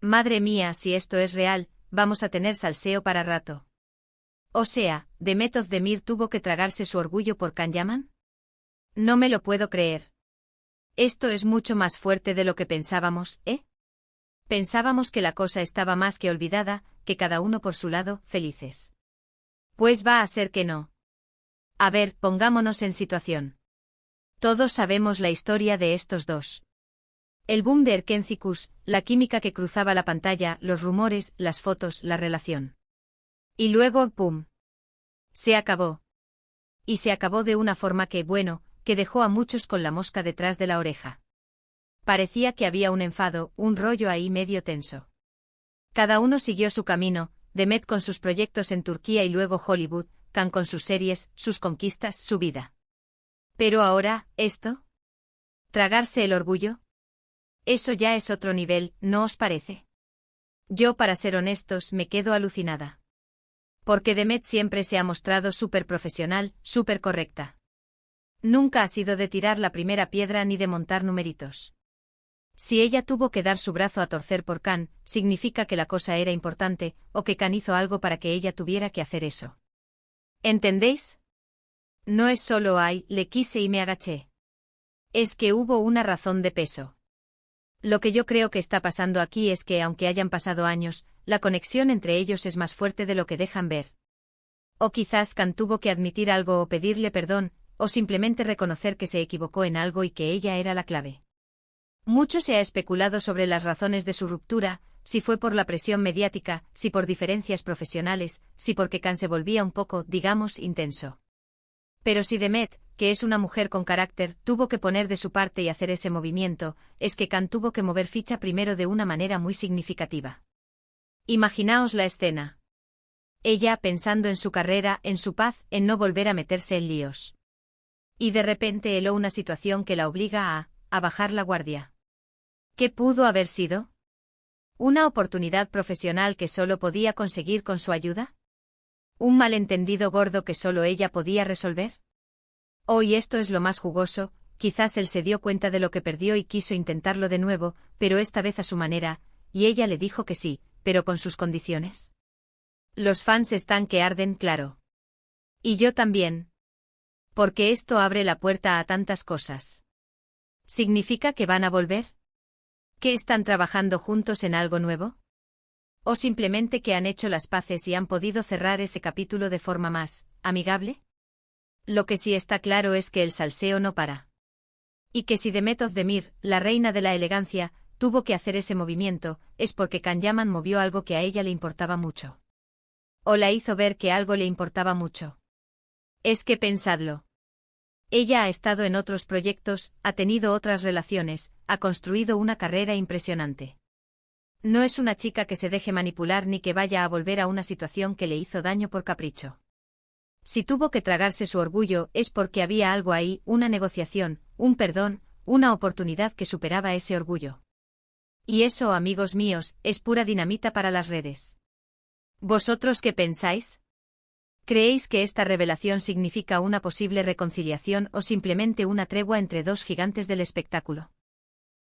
Madre mía, si esto es real, vamos a tener salseo para rato. O sea, ¿Demet Özdemir tuvo que tragarse su orgullo por Can Yaman? No me lo puedo creer. Esto es mucho más fuerte de lo que pensábamos, ¿eh? Pensábamos que la cosa estaba más que olvidada, que cada uno por su lado, felices. Pues va a ser que no. A ver, pongámonos en situación. Todos sabemos la historia de estos dos. El boom de Erkencikus, la química que cruzaba la pantalla, los rumores, las fotos, la relación. Y luego, ¡pum! Se acabó. Y se acabó de una forma que, bueno, que dejó a muchos con la mosca detrás de la oreja. Parecía que había un enfado, un rollo ahí medio tenso. Cada uno siguió su camino, Demet con sus proyectos en Turquía y luego Hollywood, Can con sus series, sus conquistas, su vida. Pero ahora, ¿esto? ¿Tragarse el orgullo? Eso ya es otro nivel, ¿no os parece? Yo, para ser honestos, me quedo alucinada. Porque Demet siempre se ha mostrado súper profesional, súper correcta. Nunca ha sido de tirar la primera piedra ni de montar numeritos. Si ella tuvo que dar su brazo a torcer por Can, significa que la cosa era importante, o que Can hizo algo para que ella tuviera que hacer eso. ¿Entendéis? No es solo ay, le quise y me agaché. Es que hubo una razón de peso. Lo que yo creo que está pasando aquí es que, aunque hayan pasado años, la conexión entre ellos es más fuerte de lo que dejan ver. O quizás Can tuvo que admitir algo o pedirle perdón, o simplemente reconocer que se equivocó en algo y que ella era la clave. Mucho se ha especulado sobre las razones de su ruptura, si fue por la presión mediática, si por diferencias profesionales, si porque Can se volvía un poco, digamos, intenso. Pero si Demet, que es una mujer con carácter, tuvo que poner de su parte y hacer ese movimiento, es que Can tuvo que mover ficha primero de una manera muy significativa. Imaginaos la escena. Ella pensando en su carrera, en su paz, en no volver a meterse en líos. Y de repente heló una situación que la obliga a bajar la guardia. ¿Qué pudo haber sido? ¿Una oportunidad profesional que solo podía conseguir con su ayuda? ¿Un malentendido gordo que solo ella podía resolver? Hoy esto es lo más jugoso, quizás él se dio cuenta de lo que perdió y quiso intentarlo de nuevo, pero esta vez a su manera, y ella le dijo que sí, pero con sus condiciones. Los fans están que arden, claro. Y yo también. Porque esto abre la puerta a tantas cosas. ¿Significa que van a volver? ¿Que están trabajando juntos en algo nuevo? ¿O simplemente que han hecho las paces y han podido cerrar ese capítulo de forma más amigable? Lo que sí está claro es que el salseo no para. Y que si Demet Özdemir, la reina de la elegancia, tuvo que hacer ese movimiento, es porque Can Yaman movió algo que a ella le importaba mucho. O la hizo ver que algo le importaba mucho. Es que pensadlo. Ella ha estado en otros proyectos, ha tenido otras relaciones, ha construido una carrera impresionante. No es una chica que se deje manipular ni que vaya a volver a una situación que le hizo daño por capricho. Si tuvo que tragarse su orgullo es porque había algo ahí, una negociación, un perdón, una oportunidad que superaba ese orgullo. Y eso, amigos míos, es pura dinamita para las redes. ¿Vosotros qué pensáis? ¿Creéis que esta revelación significa una posible reconciliación o simplemente una tregua entre dos gigantes del espectáculo?